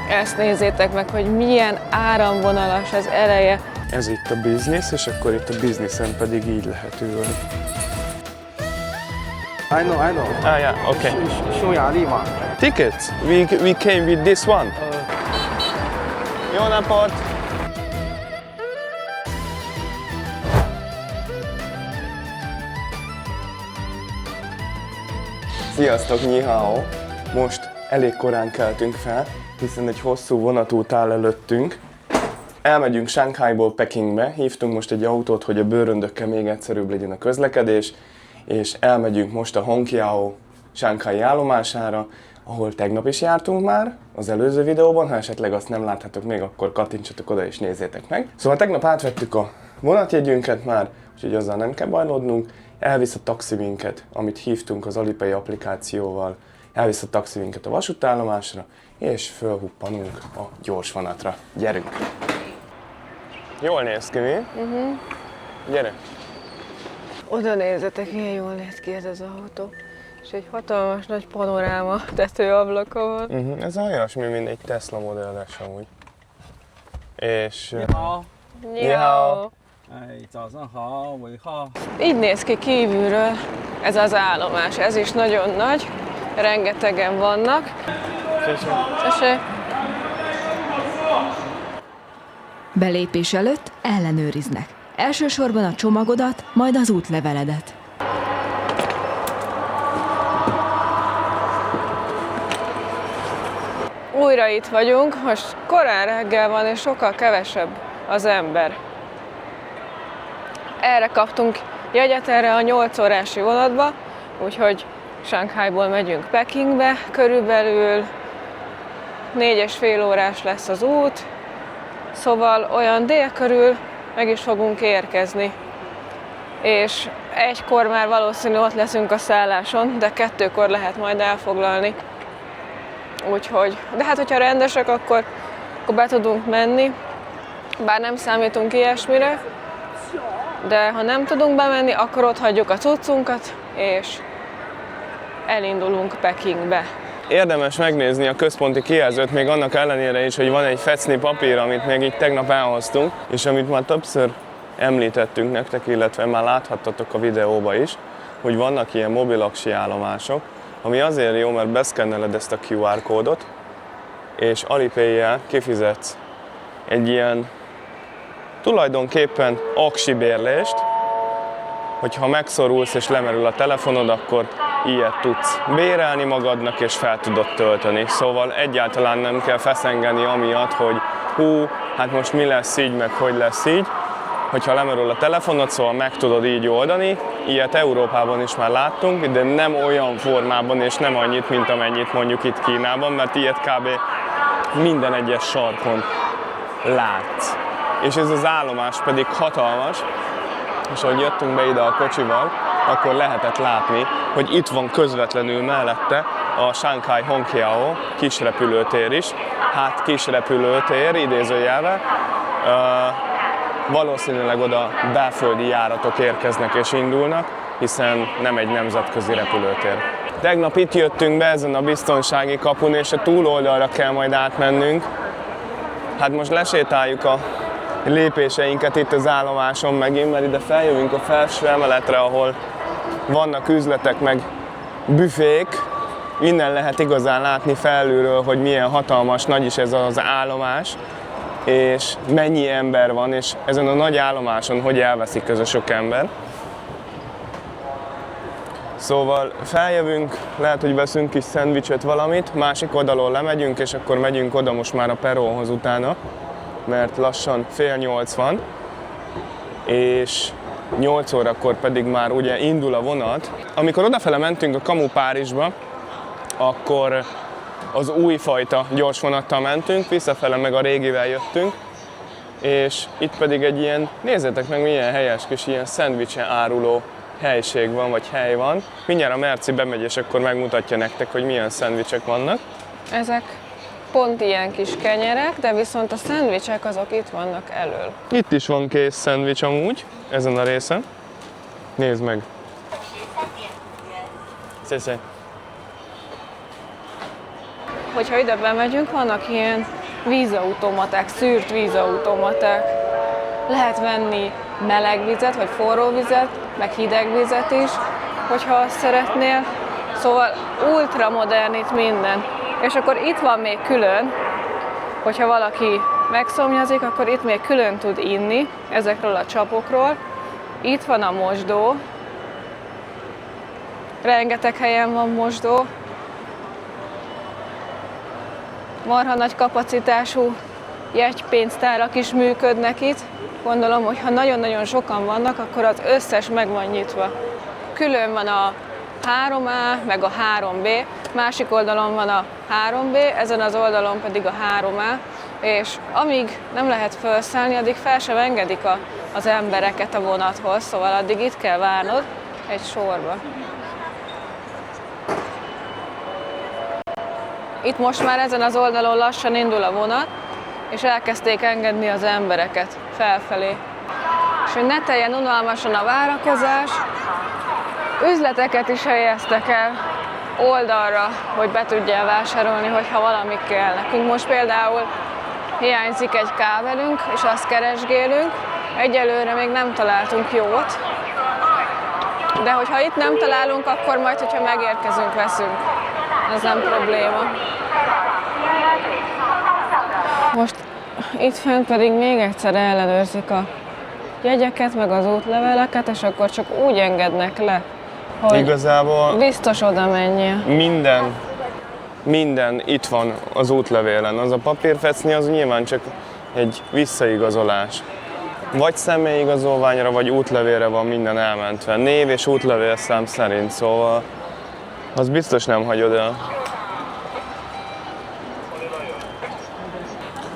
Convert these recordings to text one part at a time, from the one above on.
Ezt nézzétek meg, hogy milyen áramvonalas az eleje. Ez itt a biznisz, és akkor itt a bizniszen pedig így lehet ülni. I know. Ah, yeah, okay. 匈牙利嘛。 Tickets? We came with this one. Jó napot! Sziasztok, ni hao! Most elég korán keltünk fel, hiszen egy hosszú vonatút áll előttünk. Elmegyünk Shanghaiból Pekingbe, hívtunk most egy autót, hogy a bőröndökkel még egyszerűbb legyen a közlekedés, és elmegyünk most a Hongqiao Shanghai állomására, ahol tegnap is jártunk már az előző videóban, ha esetleg azt nem láthatok még, akkor kattintsatok oda és nézzétek meg. Szóval tegnap átvettük a vonatjegyünket már, úgyhogy azzal nem kell bajlódnunk, elvisz a taxi minket, amit hívtunk az Alipay applikációval, elvisz a taxi minket a vasútállomásra, és fölhuppanunk a gyors vonatra. Gyerünk! Jól néz ki, mi? Gyere! Oda nézzetek, milyen jól néz ki ez az autó. És egy hatalmas nagy panoráma tetőablaka van. Ez olyasmi, mint egy Tesla modelles amúgy. És... 好， Ni hao. 哎，早上好，尾号。 Így néz ki kívülről ez az állomás. Ez is nagyon nagy, rengetegen vannak. Tessék. Belépés előtt ellenőriznek. Elsősorban a csomagodat, majd az útleveledet. Újra itt vagyunk, most korán reggel van és sokkal kevesebb az ember. Erre kaptunk jegyet, erre a 8 órási vonatba, úgyhogy Shanghaiból megyünk Pekingbe, körülbelül 4,5 órás lesz az út, szóval olyan dél körül meg is fogunk érkezni. És 1-kor már valószínű ott leszünk a szálláson, de 2-kor lehet majd elfoglalni. Úgyhogy, de hát hogyha rendesek, akkor be tudunk menni, bár nem számítunk ilyesmire, de ha nem tudunk bemenni, akkor ott hagyjuk a cuccunkat, és elindulunk Pekingbe. Érdemes megnézni a központi kijelzőt, még annak ellenére is, hogy van egy fecni papír, amit még így tegnap elhoztunk, és amit már többször említettünk nektek, illetve már láthattatok a videóba is, hogy vannak ilyen mobilaksi állomások, ami azért jó, mert beszkenneled ezt a QR kódot, és Alipay-jel kifizetsz egy ilyen tulajdonképpen aksi bérlést, hogyha megszorulsz és lemerül a telefonod, akkor ilyet tudsz bérelni magadnak és fel tudod tölteni. Szóval egyáltalán nem kell feszengeni amiatt, hogy hú, hát most mi lesz így, meg hogy lesz így. Hogyha lemerül a telefonod, szóval meg tudod így oldani. Ilyet Európában is már láttunk, de nem olyan formában és nem annyit, mint amennyit mondjuk itt Kínában, mert ilyet kb. Minden egyes sarkon látsz. És ez az állomás pedig hatalmas, és ahogy jöttünk be ide a kocsival, akkor lehetett látni, hogy itt van közvetlenül mellette a Shanghai Hongqiao kisrepülőtér is. Hát kisrepülőtér, idézőjelvel. Valószínűleg oda belföldi járatok érkeznek és indulnak, hiszen nem egy nemzetközi repülőtér. Tegnap itt jöttünk be ezen a biztonsági kapun, és a túloldalra kell majd átmennünk. Hát most lesétáljuk a lépéseinket itt az állomáson megint, mert ide feljövünk a felső emeletre, ahol vannak üzletek meg büfék. Innen lehet igazán látni felülről, hogy milyen hatalmas nagy is ez az állomás, és mennyi ember van, és ezen a nagy állomáson hogy elveszik ez a sok ember. Szóval feljövünk, lehet, hogy veszünk kis szendvicset valamit, másik oldalon lemegyünk, és akkor megyünk oda most már a perónhoz utána, mert lassan 7:30 van, és 8 órakor pedig már ugye indul a vonat. Amikor odafele mentünk a Kamu Párizsba, akkor az újfajta gyorsvonattal mentünk, visszafele meg a régivel jöttünk, és itt pedig egy ilyen, nézzétek meg milyen helyes kis ilyen szendvicsen áruló helység van, vagy hely van. Mindjárt a Merci bemegy, és akkor megmutatja nektek, hogy milyen szendvicsek vannak. Ezek pont ilyen kis kenyerek, de viszont a szendvicsek azok itt vannak elől. Itt is van kész szendvics amúgy, ezen a részen. Nézd meg! Szépen! Hogyha ide bemegyünk, vannak ilyen vízautomaták, szűrt vízautomaták. Lehet venni meleg vizet, vagy forró vizet, meg hideg vizet is, hogyha azt szeretnél. Szóval ultramodern itt minden. És akkor itt van még külön, hogyha valaki megszomjazik, akkor itt még külön tud inni ezekről a csapokról. Itt van a mosdó. Rengeteg helyen van mosdó. Marha nagy kapacitású jegypénztárak is működnek itt. Gondolom, hogy ha nagyon-nagyon sokan vannak, akkor az összes meg van nyitva. Külön van a 3A, meg a 3B, másik oldalon van a 3B, ezen az oldalon pedig a 3A, és amíg nem lehet felszállni, addig fel sem engedik az embereket a vonathoz, szóval addig itt kell várnod egy sorba. Itt most már ezen az oldalon lassan indul a vonat, és elkezdték engedni az embereket felfelé. És hogy ne teljen unalmasan a várakozás, üzleteket is helyeztek el oldalra, hogy be tudjál vásárolni, hogyha valami kell. Nekünk most például hiányzik egy kábelünk, és azt keresgélünk. Egyelőre még nem találtunk jót, de hogyha itt nem találunk, akkor majd, hogyha megérkezünk, veszünk. Ez nem probléma. Most itt fent pedig még egyszer ellenőrzik a jegyeket, meg az útleveleket, és akkor csak úgy engednek le, hogy igazából biztos oda menjél. Minden itt van az útlevélen. Az a papírfecni az nyilván csak egy visszaigazolás. Vagy személyigazolványra, vagy útlevélre van minden elmentve. Név és útlevélszám szerint, szóval az biztos nem hagyod el.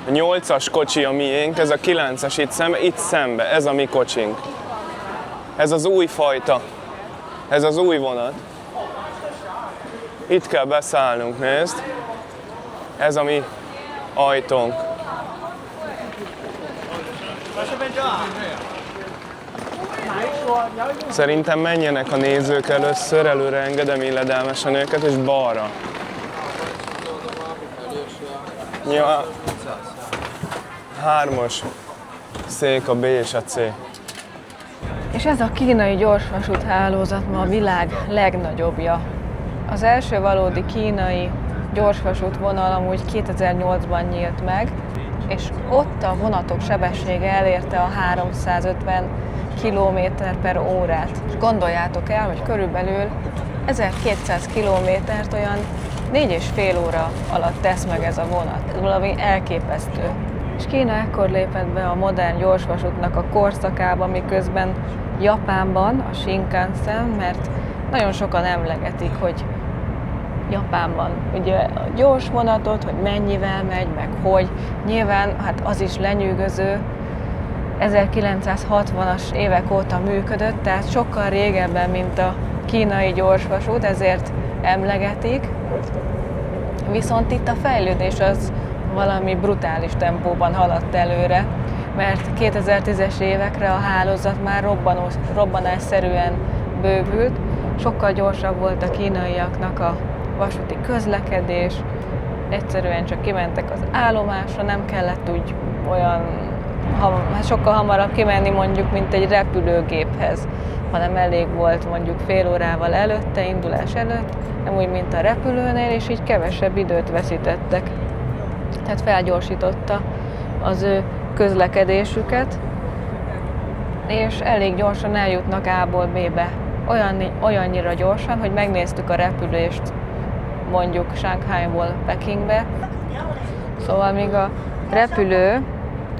A 8-as kocsi a miénk, ez a 9-es itt szembe, ez a mi kocsink. Ez az új fajta, ez az új vonat. Itt kell beszállnunk, nézd. Ez a mi ajtónk. Szerintem menjenek a nézők először, előre engedem illedelmesen őket, és balra. Ja, 3-as szék a B és a C. És ez a kínai gyorsvasút hálózat ma a világ legnagyobbja. Az első valódi kínai gyorsvasút vonal amúgy 2008-ban nyílt meg, és ott a vonatok sebessége elérte a 350 km/órát. És gondoljátok el, hogy körülbelül 1200 kilométert olyan 4,5 óra alatt tesz meg ez a vonat. Ez valami elképesztő. És Kína ekkor lépett be a modern gyorsvasútnak a korszakába, miközben Japánban a Shinkansen, mert nagyon sokan emlegetik, hogy Japánban ugye a gyors vonatot, hogy mennyivel megy, meg hogy. Nyilván hát az is lenyűgöző, 1960-as évek óta működött, tehát sokkal régebben, mint a kínai gyorsvasút, ezért emlegetik. Viszont itt a fejlődés az valami brutális tempóban haladt előre, mert 2010-es évekre a hálózat már robbanásszerűen bővült, sokkal gyorsabb volt a kínaiaknak a vasúti közlekedés, egyszerűen csak kimentek az állomásra, nem kellett úgy olyan, sokkal hamarabb kimenni mondjuk, mint egy repülőgéphez, hanem elég volt mondjuk fél órával előtte, indulás előtt, nem úgy, mint a repülőnél, és így kevesebb időt veszítettek. Tehát felgyorsította az ő közlekedésüket, és elég gyorsan eljutnak A-ból B-be. Olyannyira gyorsan, hogy megnéztük a repülést mondjuk Shanghaiból Pekingbe. Szóval míg a repülő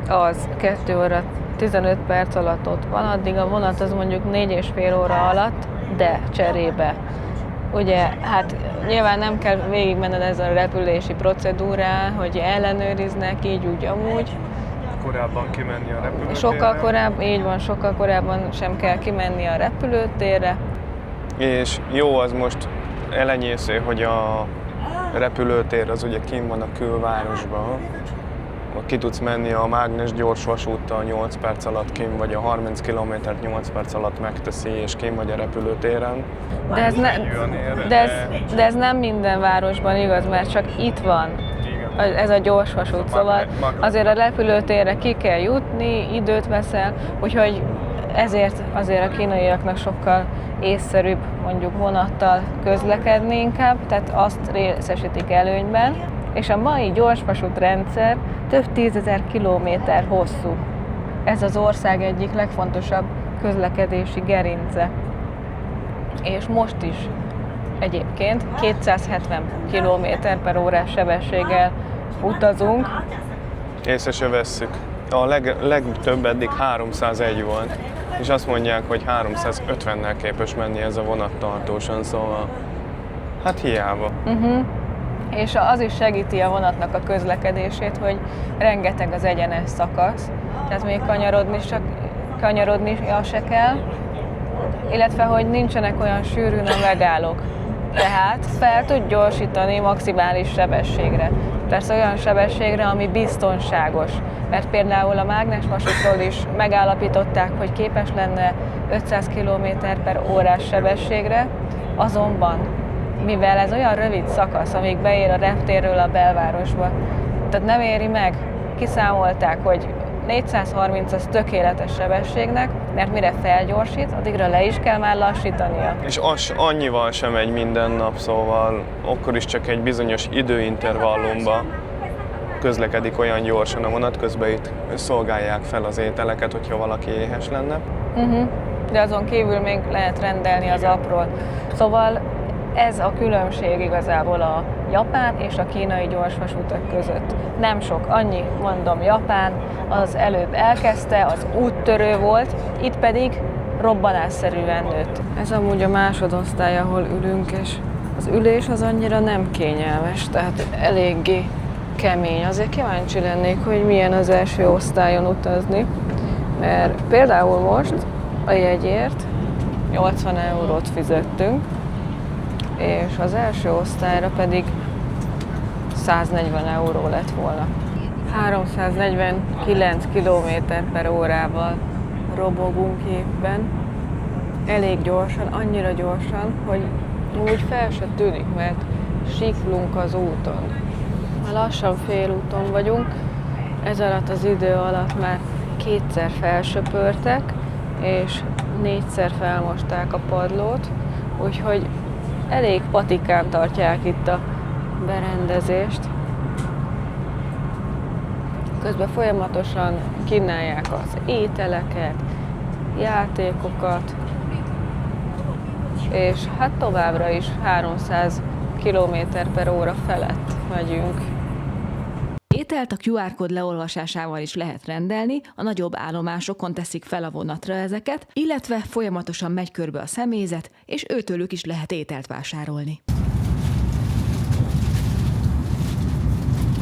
az 2 óra 15 perc alatt ott van, addig a vonat az mondjuk 4,5 óra alatt, de cserébe. Ugye, hát nyilván nem kell végigmenned ezen a repülési procedúrán, hogy ellenőriznek így, úgy, amúgy. Korábban kimenni a repülőtérre. Sokkal korábban sem kell kimenni a repülőtérre. És jó, az most elenyésző, hogy a repülőtér az ugye kint van a külvárosban. Ki tudsz menni a mágnes gyors vasúttal 8 perc alatt kint, vagy a 30 km-t 8 perc alatt megteszi, és kint vagy a repülőtéren. De ez nem minden városban igaz, mert csak itt van ez a gyorsvasút, szóval azért a repülőtérre ki kell jutni, időt veszel, úgyhogy ezért azért a kínaiaknak sokkal észszerűbb mondjuk vonattal közlekedni inkább, tehát azt részesítik előnyben. És a mai gyorsvasút rendszer több 10 000 kilométer hosszú. Ez az ország egyik legfontosabb közlekedési gerince. És most is egyébként 270 km/h sebességgel utazunk. Észre se vesszük. A legtöbb eddig 301 volt, és azt mondják, hogy 350-nel képes menni ez a vonat tartósan, szóval hát hiába. És az is segíti a vonatnak a közlekedését, hogy rengeteg az egyenes szakasz, tehát még kanyarodni se kell, illetve hogy nincsenek olyan sűrűn a megállók. Tehát fel tud gyorsítani maximális sebességre. Persze olyan sebességre, ami biztonságos. Mert például a mágnesvasútról is megállapították, hogy képes lenne 500 km/h sebességre, azonban mivel ez olyan rövid szakasz, amíg beér a reptérről a belvárosba, tehát nem éri meg, kiszámolták, hogy 430 az tökéletes sebességnek, mert mire felgyorsít, addigra le is kell már lassítania. És az annyival sem megy minden nap, szóval akkor is csak egy bizonyos időintervallumban közlekedik olyan gyorsan a vonat, közben itt szolgálják fel az ételeket, hogyha valaki éhes lenne. De azon kívül még lehet rendelni az appról. Szóval ez a különbség igazából a japán és a kínai gyorsvasútak között. Nem sok, annyi, mondom, Japán az előbb elkezdte, az úttörő volt, itt pedig robbanásszerűen nőtt. Ez amúgy a másodosztály, ahol ülünk, és az ülés az annyira nem kényelmes, tehát eléggé kemény. Azért kíváncsi lennék, hogy milyen az első osztályon utazni, mert például most a jegyért 80 eurót fizettünk, és az első osztályra pedig 140 euró lett volna. 349 km/h-val robogunk éppen. Elég gyorsan, annyira gyorsan, hogy úgy fel se tűnik, mert siklunk az úton. Már lassan félúton vagyunk, ez alatt az idő alatt már 2-szer felsöpörtek, és 4-szer felmosták a padlót, úgyhogy elég patikán tartják itt a berendezést. Közben folyamatosan kínálják az ételeket, játékokat, és hát továbbra is 300 km/h felett megyünk. Ételt a QR kód leolvasásával is lehet rendelni, a nagyobb állomásokon teszik fel a vonatra ezeket, illetve folyamatosan megy körbe a személyzet, és őtőlük is lehet ételt vásárolni.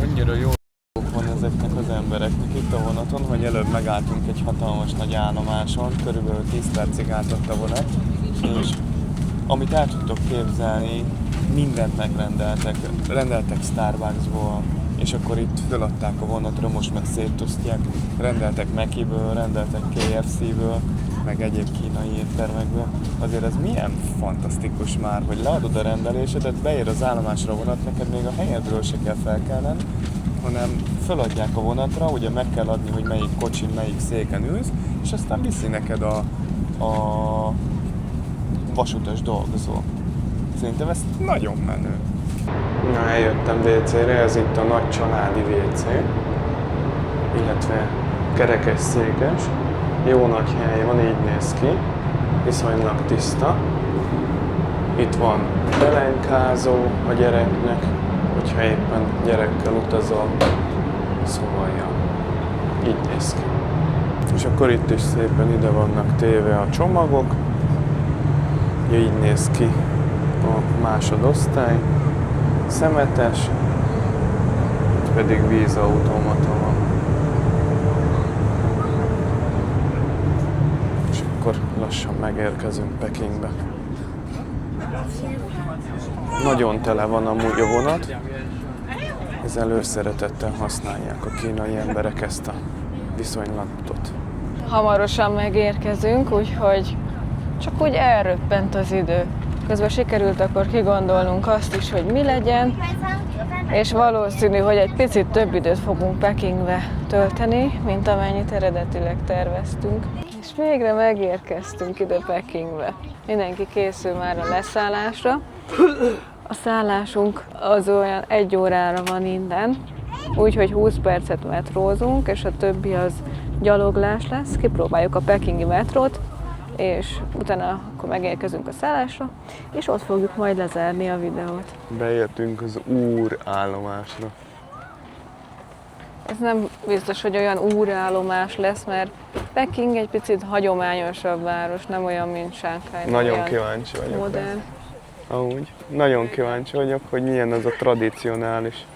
Annyira jó van ezeknek az embereknek itt a vonaton, hogy előbb megálltunk egy hatalmas nagy állomáson, körülbelül 10 percig állt ott a vonat, és amit el tudtok képzelni, mindent megrendeltek. Rendeltek Starbucksból, és akkor itt feladták a vonatra, most meg szétosztják. Rendeltek Mackie-ből, rendeltek KFC-ből, meg egyéb kínai éttermekből. Azért ez milyen fantasztikus már, hogy leadod a rendelésedet, beér az állomásra a vonat, neked még a helyedről se kell felkelned, hanem feladják a vonatra, ugye meg kell adni, hogy melyik kocsin, melyik széken ülsz, és aztán viszi neked a vasutas dolgozó. Szerintem ez nagyon menő. Na, eljöttem WC-re, ez itt a nagy családi WC, illetve kerekes székes. Jó nagy hely van, így néz ki, viszonylag tiszta. Itt van pelenkázó a gyereknek, hogyha éppen gyerekkel utazol, szóval ja, így néz ki. És akkor itt is szépen ide vannak téve a csomagok, így néz ki a másodosztály, szemetes, itt pedig vízautomata van. És akkor lassan megérkezünk Pekingbe. Nagyon tele van amúgy a vonat, ez előszeretettel használják a kínai emberek ezt a viszonylatot. Hamarosan megérkezünk, úgyhogy csak úgy elröppent az idő. Közben sikerült akkor kigondolnunk azt is, hogy mi legyen, és valószínű, hogy egy picit több időt fogunk Pekingbe tölteni, mint amennyit eredetileg terveztünk. És végre megérkeztünk ide Pekingbe. Mindenki készül már a leszállásra. A szállásunk az olyan 1 órára van innen, úgyhogy 20 percet metrózunk, és a többi az gyaloglás lesz. Kipróbáljuk a pekingi metrót, és utána akkor megérkezünk a szállásra, és ott fogjuk majd lezárni a videót. Beértünk az Úr állomásra. Ez nem biztos, hogy olyan úrállomás lesz, mert Peking egy picit hagyományosabb város, nem olyan, mint Shanghai. Nagyon kíváncsi vagyok. Modern. Amúgy. Nagyon kíváncsi vagyok, hogy milyen az a tradicionális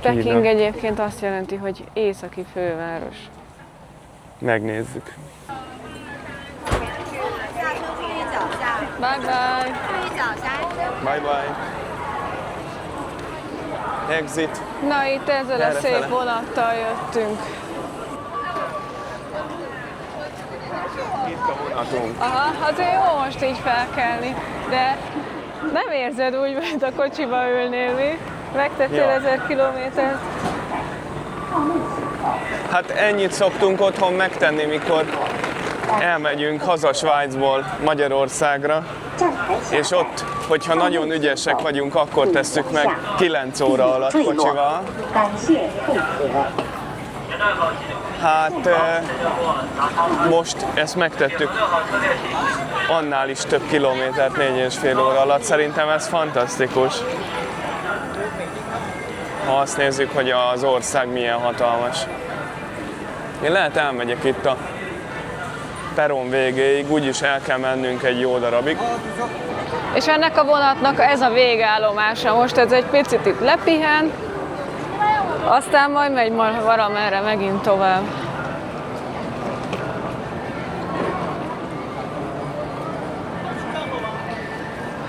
Peking Kína. egyébként azt jelenti, hogy északi főváros. Megnézzük. Bye bye! Bye bye. Exit. Na itt ezzel a Errefele. szép vonattal jöttünk. Itt a vonatunk. Aha, azért jó most így felkelni, de nem érzed úgy, mint a kocsiba ülnél mi? Megtettél Ja. 1000 kilométert? Hát ennyit szoktunk otthon megtenni, mikor elmegyünk haza Svájcból Magyarországra, és ott, hogyha nagyon ügyesek vagyunk, akkor tesszük meg 9 óra alatt kocsival. Hát most ezt megtettük annál is több kilométert 4,5 óra alatt. Szerintem ez fantasztikus. Ha azt nézzük, hogy az ország milyen hatalmas. Én lehet elmegyek itt a peron végéig, úgyis el kell mennünk egy jó darabig. És ennek a vonatnak ez a végállomása. Most ez egy picit itt lepihen, aztán majd megy valamerre megint tovább.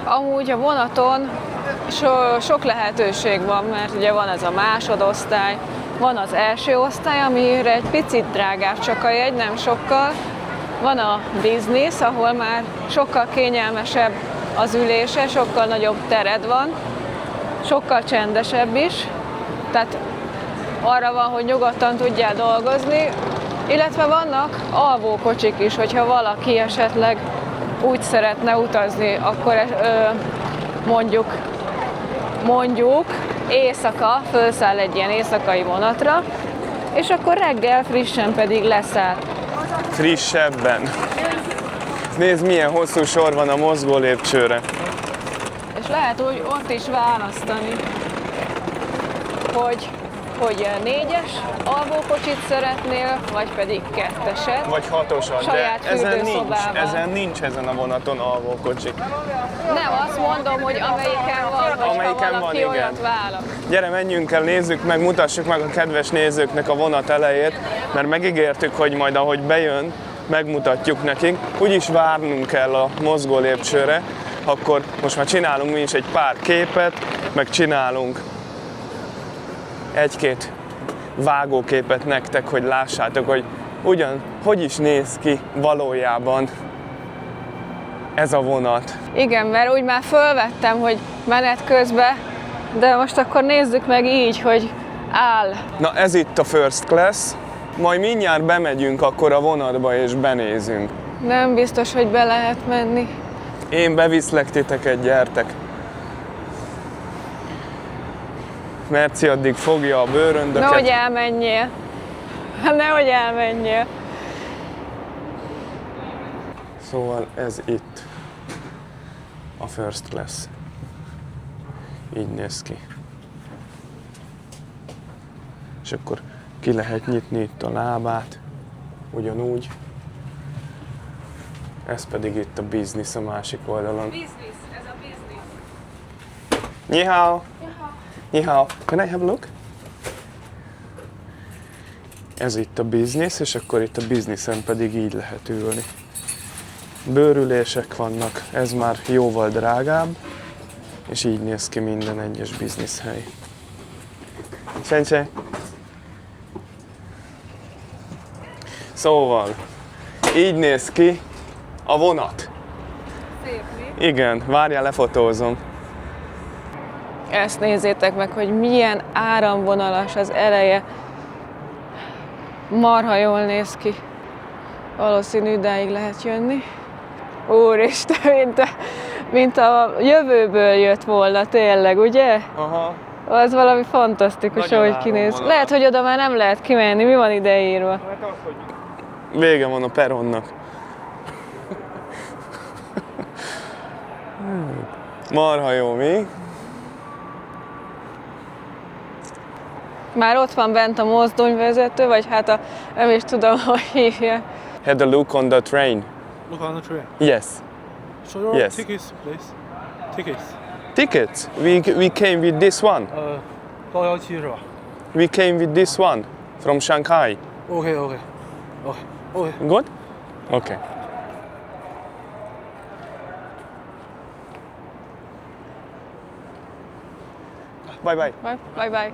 Amúgy a vonaton sok lehetőség van, mert ugye van ez a másodosztály, van az első osztály, amire egy picit drágább csak a jegy, nem sokkal. Van a business, ahol már sokkal kényelmesebb az ülése, sokkal nagyobb tered van, sokkal csendesebb is, tehát arra van, hogy nyugodtan tudjál dolgozni, illetve vannak alvókocsik is, hogyha valaki esetleg úgy szeretne utazni, akkor mondjuk éjszaka felszáll egy ilyen éjszakai vonatra, és akkor reggel frissen pedig leszáll. Frissebben. Nézd, milyen hosszú sor van a mozgó lépcsőre. És lehet úgy ott is választani, hogy 4-es alvókocsit szeretnél, vagy pedig 2-eset. Vagy 6-osat, de Saját fürdőszobával. ezen nincs ezen a vonaton alvókocsik. Nem, azt mondom, hogy amelyiken van, hogyha Amelyiken valaki van, igen. olyat választ. Gyere, menjünk el, nézzük meg, mutassuk meg a kedves nézőknek a vonat elejét, mert megígértük, hogy majd ahogy bejön, megmutatjuk nekik. Úgyis várnunk kell a mozgó lépcsőre, akkor most már csinálunk mi is egy pár képet, meg csinálunk egy-két vágóképet nektek, hogy lássátok, hogy hogy is néz ki valójában ez a vonat. Igen, mert úgy már fölvettem, hogy menet közben, de most akkor nézzük meg így, hogy áll. Na ez itt a first class, majd mindjárt bemegyünk akkor a vonatba és benézünk. Nem biztos, hogy be lehet menni. Én beviszlek titeket, gyertek. Merci addig fogja a bőröndöket. Nehogy elmenjél. Nehogy elmenjél. Szóval ez itt a first class. Így néz ki. És akkor ki lehet nyitni itt a lábát, ugyanúgy. Ez pedig itt a business a másik oldalon. Business, ez a business. Ni hao. Ni hao. Can I have a look? Ez itt a business, és akkor itt a businessen pedig így lehet ülni. Bőrülések vannak, ez már jóval drágább, és így néz ki minden egyes business hely. Sensei. Szóval, így néz ki a vonat. Szép, mi? Igen, várjál, lefotózom. Ezt nézzétek meg, hogy milyen áramvonalas az eleje. Marha jól néz ki. Valószínű idáig lehet jönni. Úristen, mint a jövőből jött volna tényleg, ugye? Aha. Az valami fantasztikus, Nagyon ahogy kinéz. áramvonalas. Lehet, hogy oda már nem lehet kimenni. Mi van ide írva? Vége van a peronnak. Marha jó, mi? Már ott van bent a mozdonyvezető, vagy hát nem is tudom, hogy hívja. Had a look on the train. Look on the train. Yes. Show your Yes. tickets, please. Tickets. Tickets. We came with this one. 高17是吧 We came with this one from Shanghai. ？OK OK OK OK。 Good? Okay. Bye bye. Bye bye.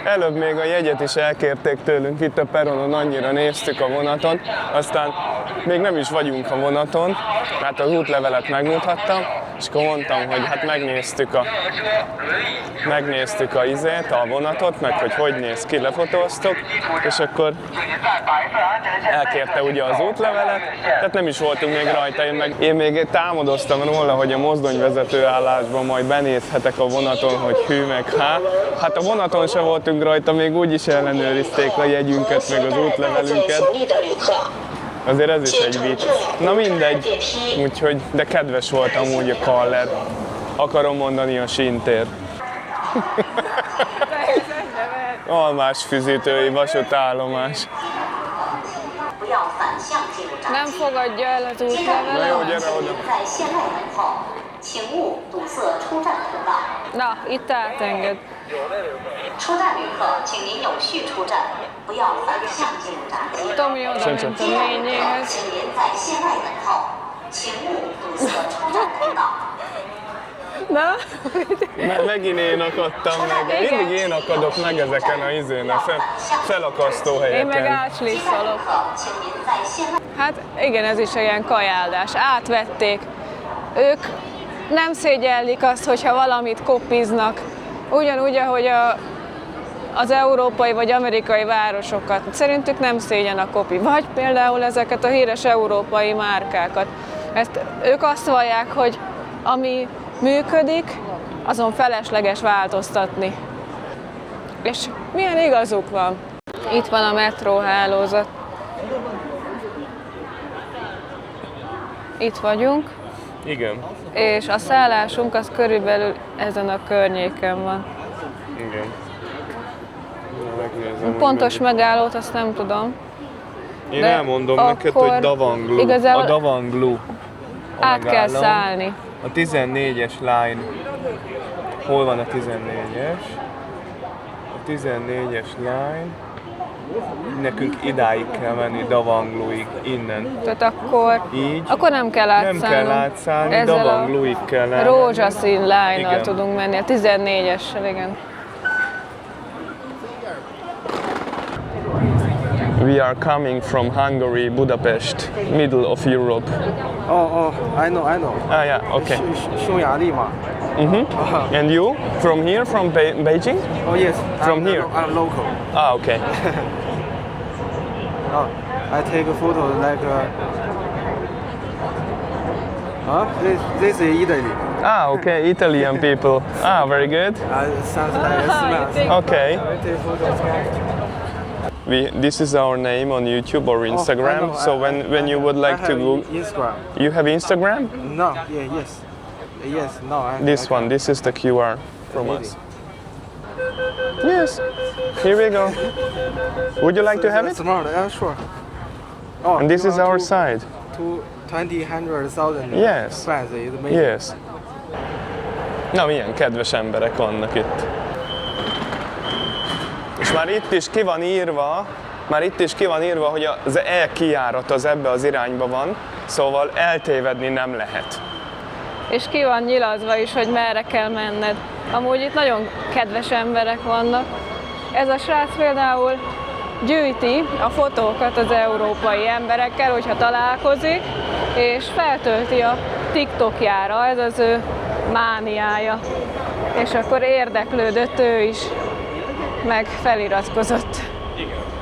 Előbb még a jegyet is elkérték tőlünk itt a peronon, annyira néztük a vonaton, aztán még nem is vagyunk a vonaton, hát az útlevelet megmutattam, és akkor mondtam, hogy hát megnéztük a izét, a vonatot, meg hogy néz ki, lefotóztuk, és akkor elkérte ugye az útlevelet, tehát nem is voltunk még rajta, én még támadoztam róla, hogy a mozdonyvezető állásban majd benézhetek a vonaton, hogy hű meg há. Hát a vonaton se voltunk rajta, még úgy is ellenőrizték a jegyünket, meg az útlevelünket. Azért ez is egy vicc. Na mindegy, úgyhogy, de kedves volt amúgy a Kaller. Akarom mondani a Sintér. Almás füzítői vasútállomás. Nem fogadja el az Na jó, útlevelet? gyere oda. Na, itt átenged. 出站旅客，请您有序出站，不要反向进入闸机。 Tomi oda ment a lényéhez. 请您在线外等候，请勿堵塞出站通道。 Na? Megint én akadtam meg. Igen. Mindig én akadok meg ezeken a izén, a felakasztó Én meg helyeken. 接待旅 átslisszolok. 客，请您在线外。 Hát igen, ez is ilyen kajáldás. Átvették. Ők nem szégyellik azt, hogyha valamit kopiznak. Ugyanúgy, ahogy az európai vagy amerikai városokat. Szerintük nem szégyen a kopi. Vagy például ezeket a híres európai márkákat. Ők azt vallják, hogy ami működik, azon felesleges változtatni. És milyen igazuk van? Itt van a metróhálózat. Itt vagyunk, Igen. és a szállásunk az körülbelül ezen a környéken van. Igen. Megnézem, Pontos megállót azt nem tudom. Én de elmondom neked, akkor hogy Davanglu. igazából A Davanglu. Át kell szállni. A 14-es line. Hol van a 14-es? A 14-es line. Nekünk idáig kell menni, Davangluig, innen. Tehát akkor nem kell Nem átszállnunk. kell átszállni, Ezzel a Davangluig kell elmenni. rózsaszín line-nal Igen. tudunk menni, a 14-essel, igen. We are coming from Hungary, Budapest, middle of Europe. I know. Ah, yeah, okay. 匈牙利嘛。 And you? From here, from Beijing? Oh yes. From here? I'm local. Ah, okay. I take a photo like. This is Italy. Ah, okay, Italian people. Ah, very good. Sounds like a smell. Okay. I take photo. This is our name on YouTube or Instagram. I know. So when you would like I to have go, Instagram. you have Instagram? No. Yes. Yes. No. This one. This is the QR from us. Yes. Here we go. Would you like to have it? Smart. Sure. Oh, And this you is want our to- side. to 20,000 Yes. fans is amazing. Yes. Na, milyen kedves emberek vannak itt. És már itt is ki van írva, hogy az E-kijárat az ebbe az irányba van, szóval eltévedni nem lehet. És ki van nyilazva is, hogy merre kell menned. Amúgy itt nagyon kedves emberek vannak. Ez a srác például gyűjti a fotókat az európai emberekkel, hogyha találkozik, és feltölti a TikTokjára, ez az ő mániája. És akkor érdeklődött ő is, meg feliratkozott.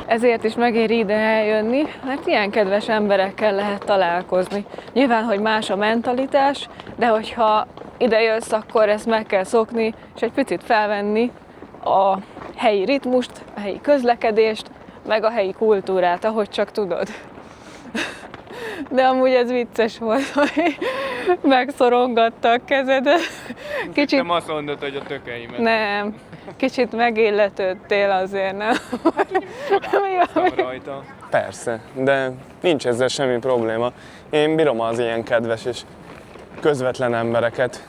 Ezért is megéri ide eljönni, mert ilyen kedves emberekkel lehet találkozni. Nyilván, hogy más a mentalitás, de hogyha ide jössz, akkor ezt meg kell szokni, és egy picit felvenni a helyi ritmust, a helyi közlekedést, meg a helyi kultúrát, ahogy csak tudod. De amúgy ez vicces volt, hogy megszorongatta a kezedet. Kicsit... Nem azt mondod, hogy a tökeimet. Nem, kicsit megilletődtél azért, nem? Rajta. Persze, de nincs ezzel semmi probléma. Én bírom az ilyen kedves és közvetlen embereket.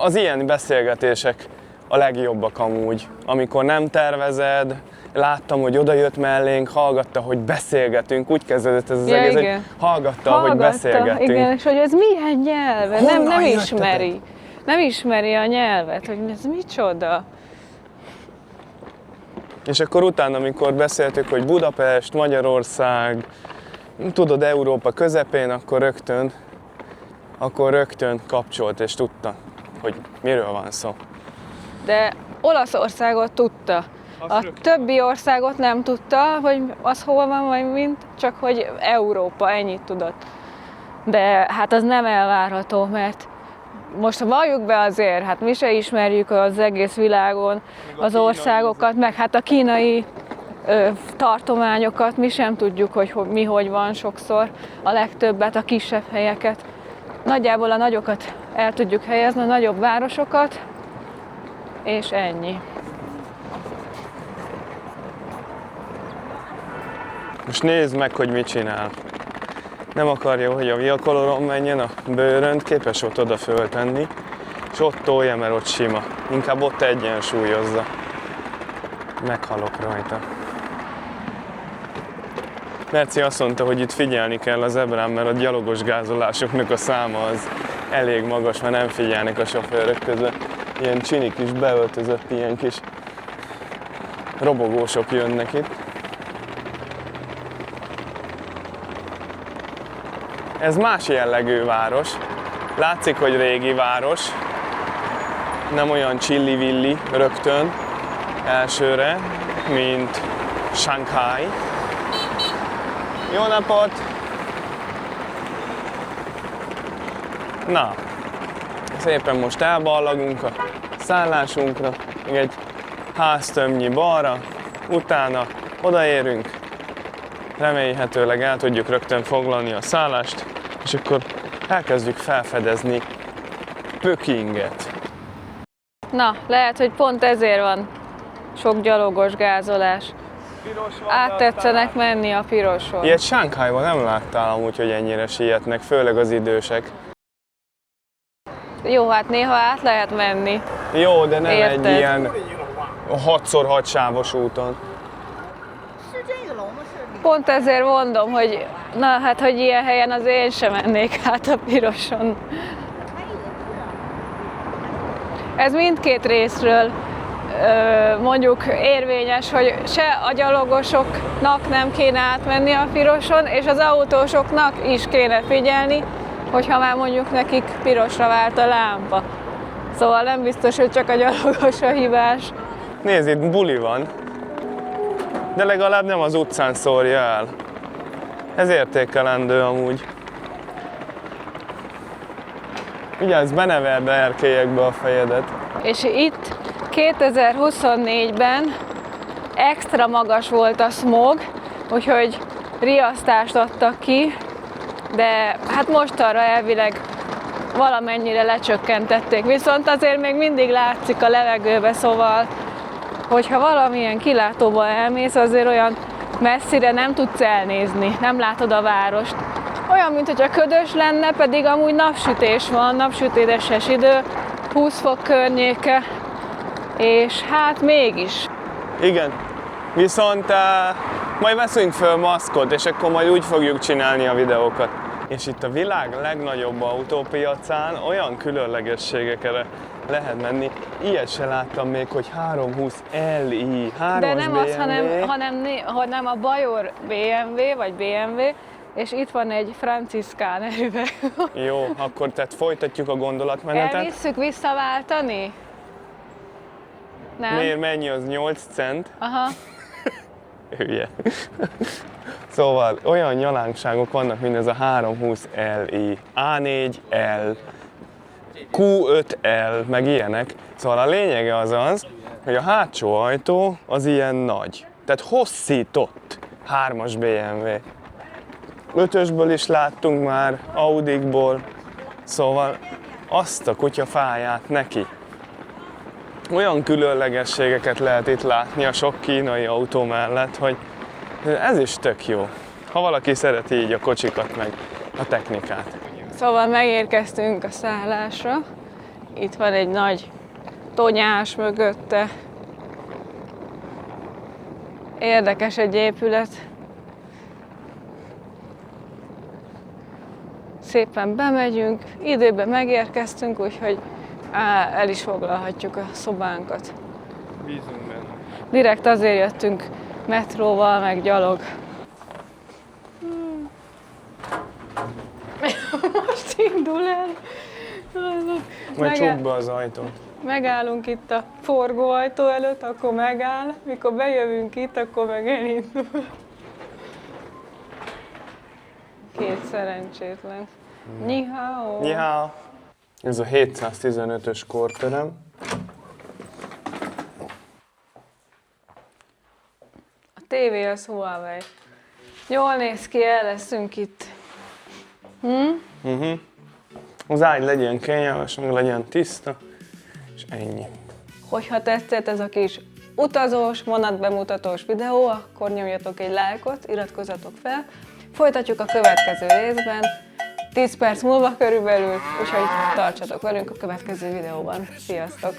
Az ilyen beszélgetések a legjobbak amúgy, amikor nem tervezed. Láttam, hogy oda jött mellénk, hallgatta, hogy beszélgetünk, úgy kezdődött ez az egész, hogy hallgatta, hogy beszélgetünk. Igen, és hogy ez milyen nyelve, nem ismeri. Nem ismeri a nyelvet, hogy ez micsoda. És akkor utána, amikor beszéltük, hogy Budapest, Magyarország, tudod, Európa közepén, akkor rögtön kapcsolt és tudta, hogy miről van szó. De Olaszországot tudta. A többi országot nem tudta, hogy az hol van, vagy mint, csak hogy Európa, ennyit tudott. De hát az nem elvárható, mert most valljuk be azért, hát mi se ismerjük az egész világon az országokat, meg hát a kínai tartományokat, mi sem tudjuk, hogy mi hogy van sokszor, a legtöbbet, a kisebb helyeket. Nagyjából a nagyokat el tudjuk helyezni, a nagyobb városokat, és ennyi. Most nézd meg, hogy mit csinál. Nem akarja, hogy a viakoloron menjen, a bőrönt képes volt oda föltenni, és ott tolja, mert ott sima. Inkább ott egyensúlyozza. Meghalok rajta. Merci azt mondta, hogy itt figyelni kell a zebrán, mert a gyalogos gázolásoknak a száma az elég magas, mert nem figyelnek a sofőrök közben. Ilyen csinik is beöltözött, ilyen kis robogósok jönnek itt. Ez más jellegű város. Látszik, hogy régi város. Nem olyan csilli-villi rögtön elsőre, mint Shanghai. Jó napot! Na, szépen most elballagunk a szállásunkra, még egy háztömnyi balra, utána odaérünk, remélhetőleg el tudjuk rögtön foglalni a szállást, és akkor elkezdjük felfedezni Pökinget. Na, lehet, hogy pont ezért van sok gyalogos gázolás. Áttetszenek menni a piroson. Ilyet Shanghaiban nem láttál amúgy, hogy ennyire sietnek, főleg az idősek. Jó, hát néha át lehet menni. Jó, de nem Érted. egy ilyen 6x6 sávos úton. Pont ezért mondom, hogy na hát, hogy ilyen helyen az én sem mennék át a piroson. Ez mindkét részről mondjuk érvényes, hogy se a gyalogosoknak nem kéne átmenni a piroson, és az autósoknak is kéne figyelni, hogyha már mondjuk nekik pirosra vált a lámpa. Szóval nem biztos, hogy csak a gyalogos a hibás. Nézd, itt buli van, de legalább nem az utcán szórja el. Ez értékelendő amúgy. Vigyázz, beneverd erkélyekbe a fejedet. És itt 2024-ben extra magas volt a smog, úgyhogy riasztást adtak ki, de hát mostanra elvileg valamennyire lecsökkentették. Viszont azért még mindig látszik a levegőbe, szóval, hogyha valamilyen kilátóba elmész, azért olyan messzire nem tudsz elnézni, nem látod a várost. Olyan, mintha ködös lenne, pedig amúgy napsütés van, napsütéses idő, 20 fok környéke, és hát mégis. Igen, viszont majd veszünk föl maszkot, és akkor majd úgy fogjuk csinálni a videókat. És itt a világ legnagyobb autópiacán olyan különlegességekre lehet menni. Ilyet se láttam még, hogy 320 Li, 3-as De nem BMW. az, hanem a Bajor BMW, vagy BMW, És itt van egy Franciszkán üveg. Jó, akkor tehát folytatjuk a gondolatmenetet. Elvisszük visszaváltani? Nem? Miért mennyi az 8 cent? Aha. Hülye. Szóval olyan nyalánkságok vannak, mint ez a 320 Li, A4L, Q5L, meg ilyenek. Szóval a lényege az az, hogy a hátsó ajtó az ilyen nagy. Tehát hosszított 3-as BMW. 5-ösből is láttunk már, Audikból. Szóval azt a kutyafáját neki. Olyan különlegességeket lehet itt látni a sok kínai autó mellett, hogy ez is tök jó. Ha valaki szereti így a kocsikat, meg a technikát. Szóval megérkeztünk a szállásra. Itt van egy nagy tonyás mögötte. Érdekes egy épület. Szépen bemegyünk, időben megérkeztünk, úgyhogy el is foglalhatjuk a szobánkat. Bízunk benne. Direkt azért jöttünk metróval, meg gyalog. Most indul el. Majd csukd be az ajtót. Megállunk itt a forgóajtó előtt, akkor megáll. Mikor bejövünk itt, akkor meg elindul. Két szerencsétlen. Ni hao. Ni hao. Ez a 715-ös korterem. A tévé az Huawei. Jól néz ki, el leszünk itt. Az ágy legyen kényelmes, meg legyen tiszta, és ennyi. Hogyha tetszett ez a kis utazós, vonatbemutatós videó, akkor nyomjatok egy lájkot, iratkozzatok fel. Folytatjuk a következő részben, 10 perc múlva körülbelül, úgyhogy tartsatok velünk a következő videóban. Sziasztok!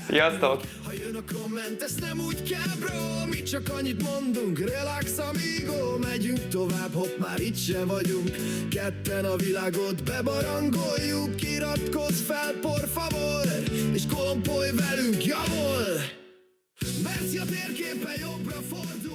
Sziasztok! Ha jön a komment, ezt nem úgy kell, bro. Mi csak annyit mondunk, relax amigo. Megyünk tovább, hopp, már itt se vagyunk. Ketten a világot bebarangoljuk. Iratkozz fel, por favor, és kolompolj velünk, javol! Merci a térképen jobbra fordul.